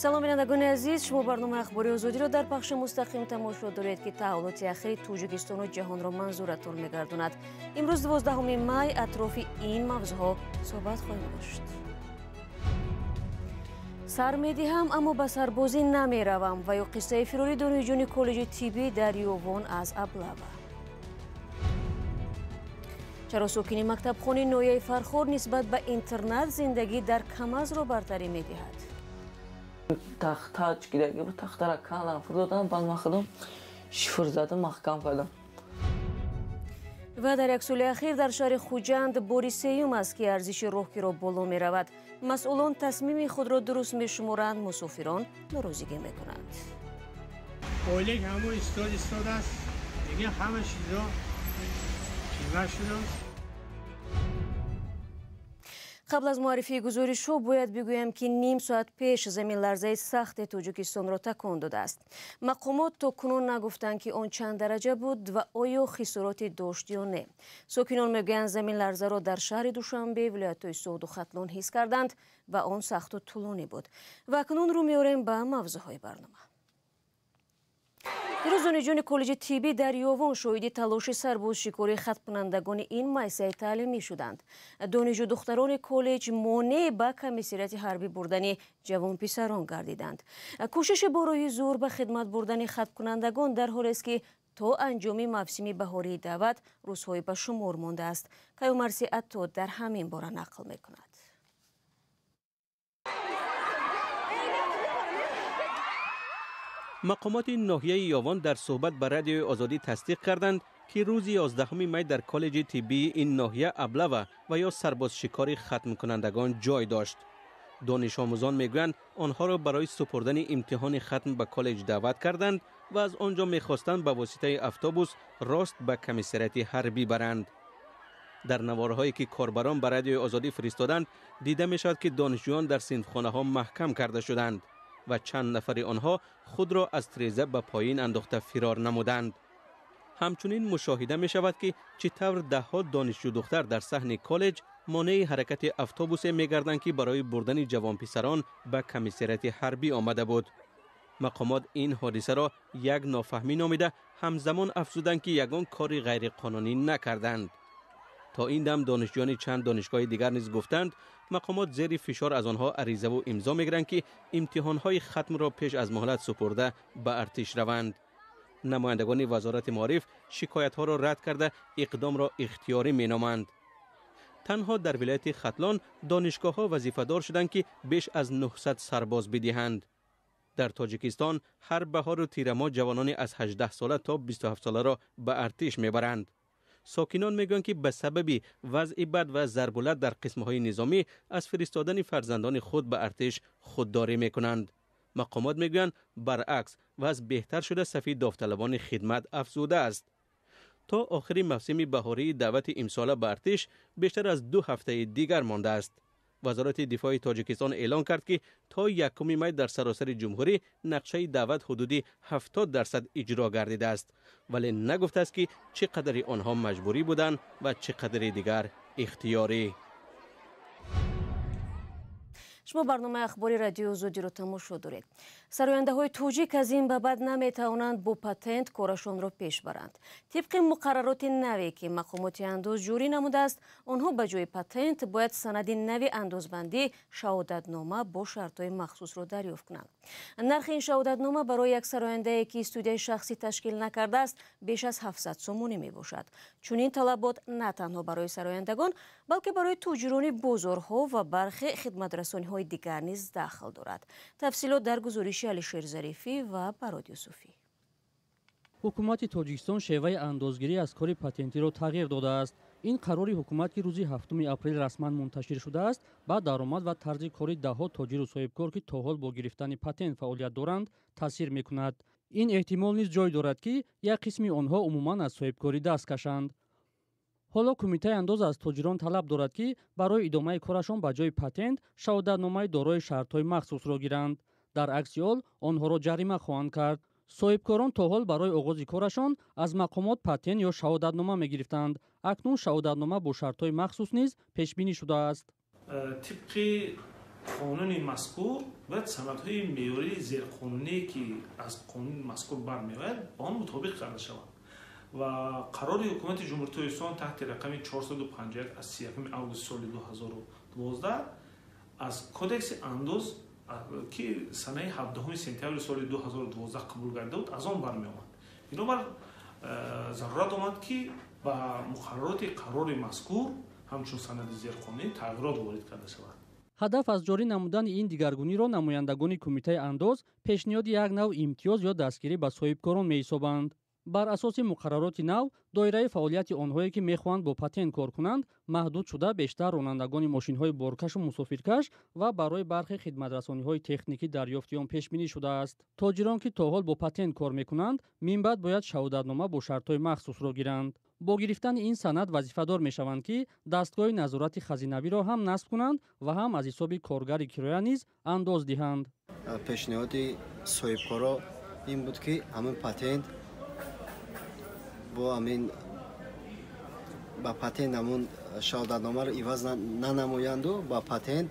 салом бинандагони азиз, шумо барномаи ахбори озодиро дар пахши мустақим тамошо доред ки таҳвилоти ахири Тоҷикистону ҷаҳонро манзуратон мегардонад. имрӯз 12 май атрофи ин мавзӯъҳо суҳбат хоҳем дошт. сар медиҳам, аммо ба сарбозӣ намеравам ва ё қиссаи фирори донишҷӯёни коллеҷи тиббӣ дар Ёвон аз Аблава. чаро сокини мактабхони ноҳияи Фархор нисбат ба интернат зиндагӣ дар камазро бартарӣ медиҳад? Тахта чикидagi bir taxtara kaldam, furdodam, balmaqidam, shifr zadim, mahkam qildim. ва дар як соли ахир дар шаҳри Хуҷанд бори сеюм аст ки арзиши роҳгиро боло меравад. масъулон тасмими худро дуруст мешуморанд, мусофирон норозигӣ мекунанд. оилаи ҳамо истод аст, диге ҳама чизо чизма шудааст. қабл аз муаррифии гузоришҳо бояд бигӯям ки ним соат пеш заминларзаи сахте Тоҷикистонро такон додааст. мақомот то кунун нагуфтанд ки он чанд дараҷа буд ва оё хисороте дошт ё не. сокинон мегӯянд заминларзаро дар шаҳри Душанбе, вилоятҳои Суғду Хатлон ҳис карданд ва он сахту тӯлонӣ буд. ва акнун рӯ меорем ба мавзӯъҳои барнома. дирӯз донишҷӯёни коллеҷи тиббӣ дар Ёвон шоҳиди талоши сарбозшикори хатмкунандагони ин муассисаи таълимӣ шуданд. донишҷӯ духтарони коллеҷ монеъ ба комиссарияти ҳарбӣ бурдани ҷавонписарон гардиданд. кӯшиши борои зур ба хидмат бурдани хатмкунандагон дар ҳолест ки то анҷоми мавсими баҳории даъват рӯзҳои ба шумор мондааст. каюмарси атто дар ҳамин бора нақл мекунад. мақомоти ноҳияи Ёвон дар суҳбат ба радиои Озодӣ тасдиқ карданд ки рӯзи 11 май дар коллеҷи тиббии ин ноҳия Аблава ва ё сарбозшикори хатмкунандагон ҷой дошт. донишомӯзон мегӯянд онҳоро барои супурдани имтиҳони хатм ба коллеҷ даъват карданд ва аз он ҷо мехостанд ба воситаи автобус рост ба комиссарияти ҳарбӣ баранд. дар наворҳое ки корбарон ба радиои Озодӣ фиристоданд, дида мешавад ки донишҷӯён дар синфхонаҳо маҳкам карда шуданд ва чанд нафари онҳо худро аз тиреза ба поин андохта фирор намуданд. ҳамчунин мушоҳида мешавад ки чӣ тавр даҳҳо донишҷӯ духтар дар саҳни коллеҷ монеъи ҳаракати автобусе мегарданд ки барои бурдани ҷавонписарон ба комиссарияти ҳарбӣ омада буд. мақомот ин ҳодисаро як нофаҳмӣ номида, ҳамзамон афзуданд ки ягон кори ғайриқонунӣ накарданд. то ин дам донишҷӯёни чанд донишгоҳи дигар низ гуфтанд, мақомот зери фишор аз онҳо аризаву имзо мегиранд ки имтиҳонҳои хатмро пеш аз муҳлат супурда ба артиш раванд. намояндагони вазорати маориф шикоятҳоро рад карда иқдомро ихтиёрӣ меноманд. танҳо дар вилояти Хатлон донишгоҳҳо вазифадор шуданд ки беш аз 900 сарбоз бидиҳанд. дар Тоҷикистон ҳар баҳору тирамоҳ ҷавонони аз 18 сола то 27 соларо ба артиш мебаранд. сокинон мегӯянд ки ба сабаби вазъи бад ва зарбулат дар қисмҳои низомӣ аз фиристодани фарзандони худ ба артиш худдорӣ мекунанд. мақомот мегӯянд баръакс вазъ беҳтар шуда сафи довталабони хидмат афзуда аст. то охири мавсими баҳории даъвати имсола ба артиш бештар аз 2 ҳафтаи дигар мондааст. вазорати дифои Тоҷикистон эълон кард ки то 1 май дар саросари ҷумҳурӣ нақшаи даъват ҳудуди 70% иҷро гардидааст, вале нагуфтааст ки чӣ қадари онҳо маҷбурӣ буданд ва чӣ қадари дигар ихтиёрӣ. шумо барномаи ахбори радиои Озодиро тамошо доред. сарояндаҳои тоҷик аз ин ба баъд наметавонанд бо патент корашонро пеш баранд. тибқи муқаррароти наве ки мақомоти андоз ҷорӣ намудааст, онҳо ба ҷои патент бояд санади нави андозбандӣ шаҳодатнома бо шартҳои махсусро дарёфт кунанд. нархи ин шаҳодатнома барои як сарояндае ки студияи шахсӣ ташкил накардааст беш аз 700 сомонӣ мебошад. чунин талабот на танҳо барои сарояндагон, балки барои тоҷирони бозорҳо ва бархи хидматрасониҳои дигар низ дахл дорад. тафсилот дар гузориши Алишер Зарифӣ ва Барод Юсуфӣ. ҳукумати Тоҷикистон шеваи андозгирӣ аз кори патентиро тағйир додааст. ин қарори ҳукумат ки рӯзи 7 апрел расман мунташир шудааст, ба даромад ва тарзи кори даҳҳо тоҷиру соҳибкор ки то ҳол бо гирифтани патент фаъолият доранд таъсир мекунад. ин эҳтимол низ ҷой дорад ки як қисми онҳо умуман аз соҳибкорӣ даст кашанд. ҳоло кумитаи андоз аз тоҷирон талаб дорад ки барои идомаи корашон ба ҷои патент шаҳодатномаи дорои шартҳои махсусро гиранд. дар акси ҳол онҳоро ҷарима хоҳанд кард. соҳибкорон то ҳол барои оғози корашон аз мақомот патент ё шаҳодатнома мегирифтанд. акнун шаҳодатнома бо шартҳои махсус низ пешбинӣ шудааст. тибқи قانون مذکور و سندهای معیاری زیرقانونی که از قانون مذکور برمیآید با آن مطابق کرده شود و قرار حکومت جمهوری اسلامی تحت رقم 451 از 31 آگوست سال 2012 از کدکس اندوز که سنه 17 سپتامبر سال 2012 قبول گردیده بود از آن برمیآمد. بنابر ضرورت آمد که با مقررات قرار مذکور همچون سند زیرقانونی تغییرات وارد کرده شود. ҳадаф аз ҷорӣ намудани ин дигаргуниро намояндагони кумитаи андоз пешниҳоди як нав имтиёз ё дастгирӣ ба соҳибкорон меҳисобанд. бар асоси муқаррароти нав доираи фаъолияти онҳое ки мехоҳанд бо патент кор кунанд маҳдуд шуда бештар ронандагони мошинҳои боркашу мусофиркаш ва барои бархе хидматрасониҳои техникӣ дарёфти он пешбинӣ шудааст. тоҷирон ки то ҳол бо патент кор мекунанд минбаъд бояд шаҳодатнома бо шартҳои махсусро гиранд. бо гирифтани ин санад вазифадор мешаванд ки дастгоҳи назорати хазинавиро ҳам насб кунанд ва ҳам аз ҳисоби коргари кироя низ андоз диҳанд. пешниҳоди соҳибкоро ин буд ки ҳамин патент бо ҳамин ба патент ҳамун шаҳодатномаро иваз нанамоянду ба патент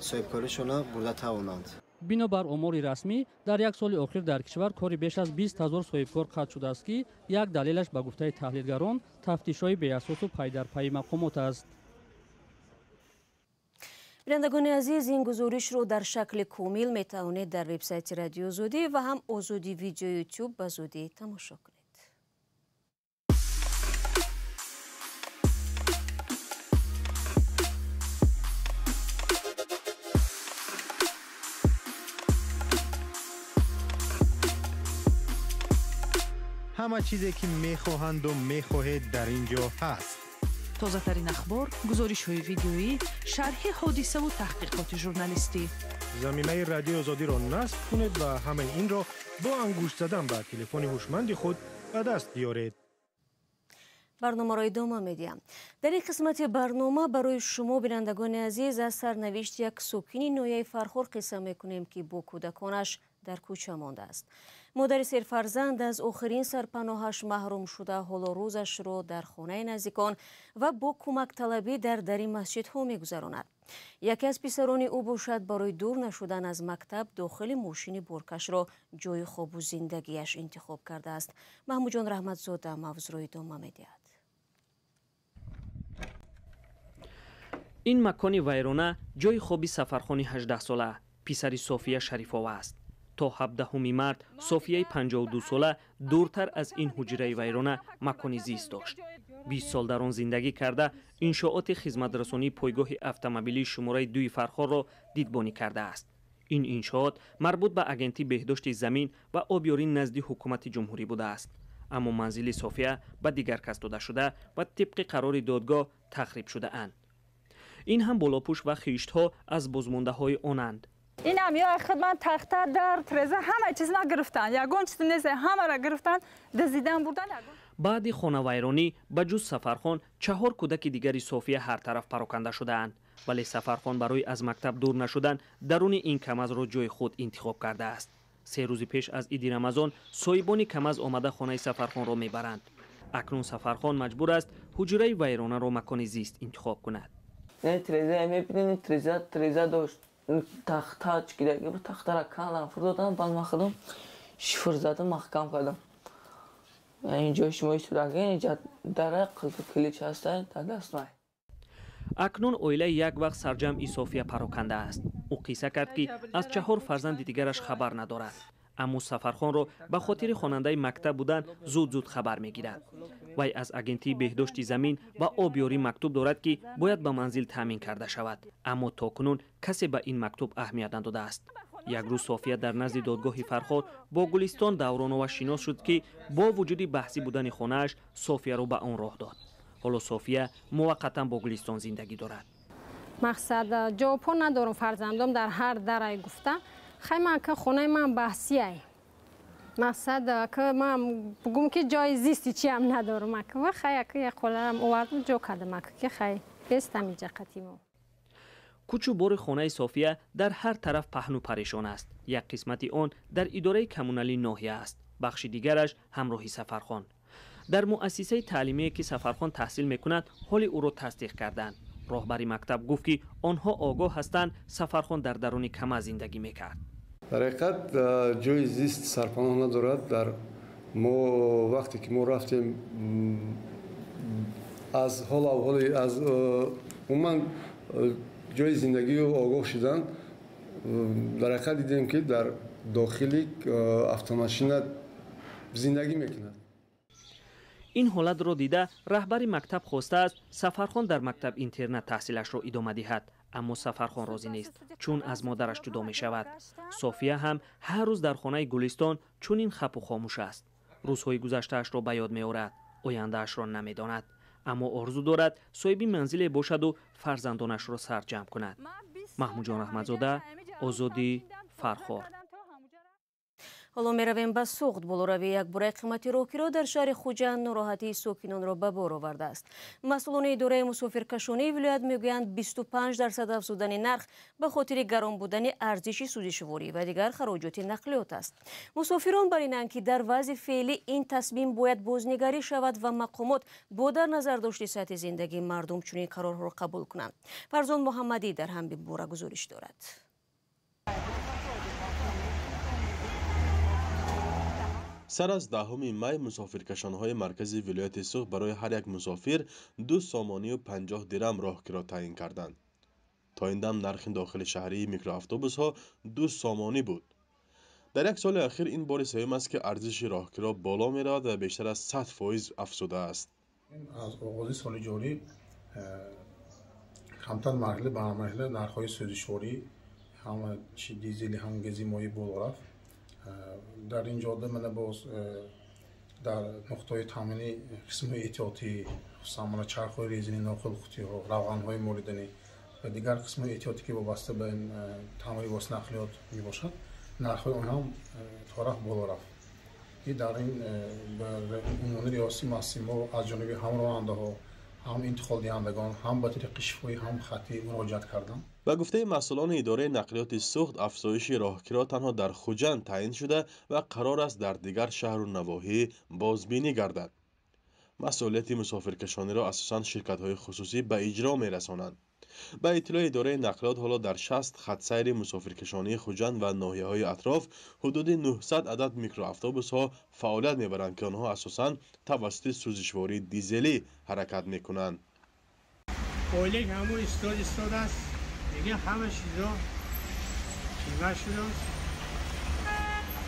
соҳибкоришона бурда тавонанд. бинобар омори расмӣ дар як соли охир дар кишвар кори беш аз 20 000 соҳибкор қатъ шудааст ки як далелаш ба гуфтаи таҳлилгарон тафтишҳои беасосу пайдарпайи мақомот аст. бинандагони азиз, ин гузоришро дар шакли комил метавонед дар вебсайти радиои Озодӣ ва ҳам Озодӣ видео YouTube ба зудӣ тамошо кунед. همه چیزی که میخواهند و میخواهید در اینجا هست. تازه‌ترین اخبار، گزارش‌های ویدیویی، شرح حادثه و تحقیقات ژورنالیستی. زمینه رادیو آزادی را نصب کنید و همه این را با انگشت زدن به تلفن هوشمند خود به دست بیارید. барномаро идома медиҳам. дар ин қисмати барнома барои шумо бинандагони азиз аз сарнавишти як сокини ноҳияи Фархор қисса мекунем ки бо кӯдаконаш дар кӯча мондааст. модари серфарзанд аз охирин сарпаноҳаш маҳрум шуда ҳоло рӯзашро дар хонаи наздикон ва бо кӯмакталабӣ дар дари масҷидҳо мегузаронад. яке аз писарони ӯ бошад барои дур нашудан аз мактаб дохили мошини боркашро ҷои хобу зиндагиаш интихоб кардааст. маҳмудҷон раҳматзода мавзӯъро идома медиҳад. ин макони вайрона ҷои хоби сафархони 18-сола писари София Шарифова аст. то 17 март Софияи 52-сола дуртар аз ин ҳуҷраи вайрона макони зист дошт. 20 сол дар он зиндагӣ карда иншооти хизматрасонии пойгоҳи автомобилии шумораи 2 Фархорро дидбонӣ кардааст. ин иншоот марбут ба агентии беҳдошти замин ва обёрӣ назди ҳукумати ҷумҳурӣ будааст. аммо манзили София ба дигар кас дода шуда ва тибқи қарори додгоҳ тахриб шудаанд. ин ҳам болопӯш ва хиштҳо аз бозмондаҳои онанд. این هم یا خدمت تخته در ترزه همه چیز نگرفتن یگان چیز نیست همه را گرفتن دزدیدن بردن. баъди хонавайронӣ ба ҷуз Сафархон 4 кӯдаки дигари София ҳар тараф пароканда шудаанд, вале Сафархон барои аз мактаб дур нашудан даруни ин камазро ҷои худ интихоб кардааст. 3 рӯзи пеш аз иди Рамазон соҳибони камаз омада хонаи Сафархонро мебаранд. акнун Сафархон маҷбур аст ҳуҷраи вайронаро макони зист интихоб кунад. треза дошт. تختاج گیره که تخت را کندم فرو دادم بعد مخدم شفر زدم محکم کردم اینجا شما سوراخی اینجا در کلیچ هستن تا دست مای. اکنون اویله یک وقت سرجمعی صوفیا پراکنده است. او قصه کرد که از 4 فرزند دیگرش خبر ندارد. اما سفرخان را به خاطر خواننده مکتب بودن زود خبر میگیرد. وی از اگنتی بهداشت زمین و آبیاری مکتوب دارد که باید به منزل تامین کرده شود. اما تاکنون کسی به این مکتوب اهمیت نداده است. یک روز صوفیا در نزد دادگاه فرخار با گلستان دوران و شناس شد که با وجود بحثی بودن خانه‌اش صوفیا را به آن راه داد. حالا صوفیا موقتا با گلستان زندگی دارد. مقصد جواب ندارم فرزندم در هر درای گفته خیلی که خونه من بحثیه. مقصد که من بگم که جای زیستی چی هم ندارم که و خیلی که یک قولرم اوردم جو کردم که خیلی بستم اینجا قطیمو. کوچو بور خانه صوفیا در هر طرف پهن و پریشان است. یک قسمتی آن در اداره کمونالی ناحیه است. بخش دیگرش همراهی سفرخان. در مؤسسه تعلیمی که سفرخان تحصیل میکند حال او را تصدیق کردند. роҳбари мактаб гуфт ки онҳо огоҳ ҳастанд сафархон дар даруни кама зиндагӣ мекард. дар ҳақиқат ҷои зист сарпаноҳ надорад. дар мо вақте ки мо рафтем аз ҳол аҳволи аз умуман ҷои зиндагиро огоҳ шудан, дар ҳақиқат дидем ки дар дохили автомошина зиндагӣ мекунад. ин ҳолатро дида раҳбари мактаб хостааст сафархон дар мактаб интернат таҳсилашро идома диҳад, аммо сафархон розӣ нест, чун аз модараш ҷудо мешавад. софия ҳам ҳар рӯз дар хонаи гулистон чунин хапу хомӯш аст. рӯзҳои гузаштаашро ба ёд меорад, ояндаашро намедонад, аммо орзу дорад соҳиби манзиле бошаду фарзандонашро сарҷамъ кунад. маҳмуҷон аҳмадзода, озодӣ, фархор. ҳоло меравем ба суғд. болоравии якбораи қимати роҳгиро дар шаҳри хуҷанд нороҳатии сокинонро ба бор овардааст. масъулони идораи мусофиркашонии вилоят мегӯянд 25% афзудани нарх ба хотири гарон будани арзиши сӯзишворӣ ва дигар хароҷоти нақлиёт аст. мусофирон бар инанд ки дар вазъи феълӣ ин тасмим бояд бознигарӣ шавад ва мақомот бо дар назар дошти сатҳи зиндагии мардум чунин қарорҳоро қабул кунанд. фарзон муҳаммадӣ дар ҳамин бора гузориш дорад. сар аз 10 май мусофиркашонҳои маркази вилояти суғд барои ҳар як мусофир 2 сомонию 50 дирам роҳгиро таъин карданд. то ин дам нархи дохили шаҳрии микроавтобусҳо 2 сомонӣ буд. дар як соли ахир ин бори сеюм аст ки арзиши роҳгиро боло меравад ва бештар аз 100% афзудааст. аз оғози соли ҷорӣ камтар марҳила ба марҳила нархҳои сӯзишворӣ ҳам дизели ҳам гази мои боло рафт. дар ин ҷода мана боз дар нуқтаҳои таъмини қисмҳои эҳтиётӣ хусусан мана чархҳои резини нохелхутиҳо, равғанҳои молиданӣ ва дигар қисмҳои эҳтиётӣ ки вобаста ба ин таъмини воситаи нақлиёт мебошад, нархҳои онҳо ҳам тораф боло рафт. дар ин унвони риёсии маъсиси мо аз ҷониби ҳам ронандаҳо, ҳам интиқолдиҳандагон, ҳам ба тариқи шифоӣ, ҳам хаттӣ муроҷиат кардам. ба гуфтаи масъулони идораи нақлиёти суғд, афзоиши роҳгиро танҳо дар хуҷанд таъин шуда ва қарор аст дар дигар шаҳру навоҳӣ бозбинӣ гардад. масъулияти мусофиркашониро асосан ширкатҳои хусусӣ ба иҷро мерасонанд. ба иттилои идораи нақлиёт ҳоло дар 60 хатсайри мусофиркашонии хуҷанд ва ноҳияҳои атроф ҳудуди 900 адад микроавтобусҳо фаъолият мебаранд ки онҳо асосан тавассути сӯзишвории дизелӣ ҳаракат мекунанд. ойлик ҳамо истодааст. دیگه همه چیزا قیمت شده است.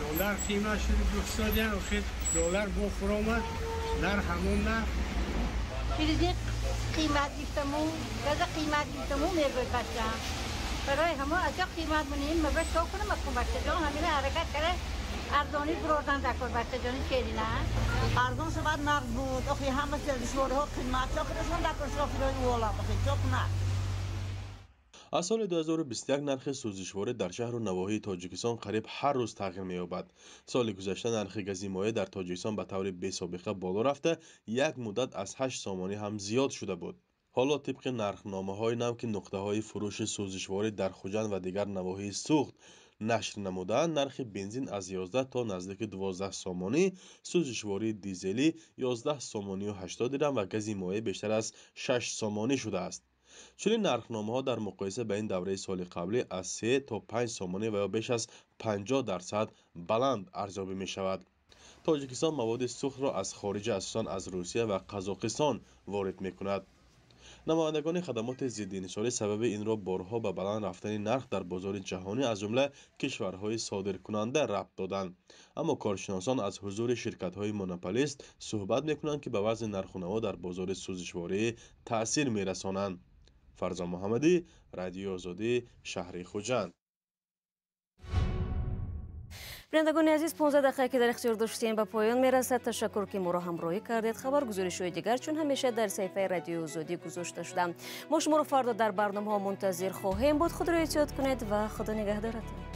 دلار قیمت شده 200 ین آخر دلار با فرامد در همون نه چیزی قیمت دیفتمون گذا قیمت دیفتمون میگوید بچه برای همه از جا قیمت منیم مبه شو کنم اکن بچه جان همینه حرکت کرده ارزانی بروردن دکر بچه جانی چیلی نه ارزان سبت نقد بود آخی همه سلشوره ها قیمت چا کدشون دکر شافیرهای اولا بخی چاک نه. аз соли 2021 нархи сӯзишворӣ дар шаҳру навоҳии тоҷикистон қариб ҳар рӯз тағйир меёбад. соли гузашта нархи гази моеъ дар тоҷикистон ба таври бесобиқа боло рафта, як муддат аз 8 сомонӣ ҳам зиёд шуда буд. ҳоло тибқи нархномаҳои нав ки нуқтаҳои фурӯши сӯзишворӣ дар хуҷанд ва дигар навоҳии суғд нашр намуданд, нархи бензин аз 11 то наздики 12 сомонӣ, сӯзишвории дизелӣ 11 сомонию 80 дирам ва гази моеъ бештар аз 6 сомонӣ шудааст. чунин нархномаҳо дар муқоиса ба ин давраи соли қаблӣ аз 3 то 5 сомонӣ ва ё беш аз 50% баланд арзёбӣ мешавад. тоҷикистон маводи сӯхтро аз хориҷа асосан аз русия ва қазоқистон ворид мекунад. намояндагони хадамоти зиддинисолӣ сабаби инро борҳо ба баланд рафтани нарх дар бозори ҷаҳонӣ аз ҷумла кишварҳои содиркунанда рабт доданд. аммо коршиносон аз ҳузури ширкатҳои монополист суҳбат мекунанд ки ба вазъи нарху наво дар бозори сӯзишворӣ таъсир мерасонанд. фарзон муҳаммадӣ, радиои озодӣ, шаҳри хуҷанд. бинандагони азиз, 15 дақиқа ки дар ихтиёр доштем ба поён мерасад. ташаккур ки моро ҳамроҳӣ кардед. хабаргузоришҳои дигар чун ҳамеша дар саҳифаи радиои озодӣ гузошта шуданд. мо шуморо фардо дар барномаҳо мунтазир хоҳем буд. худро эҳтиёт кунед ва худо нигаҳдоратон.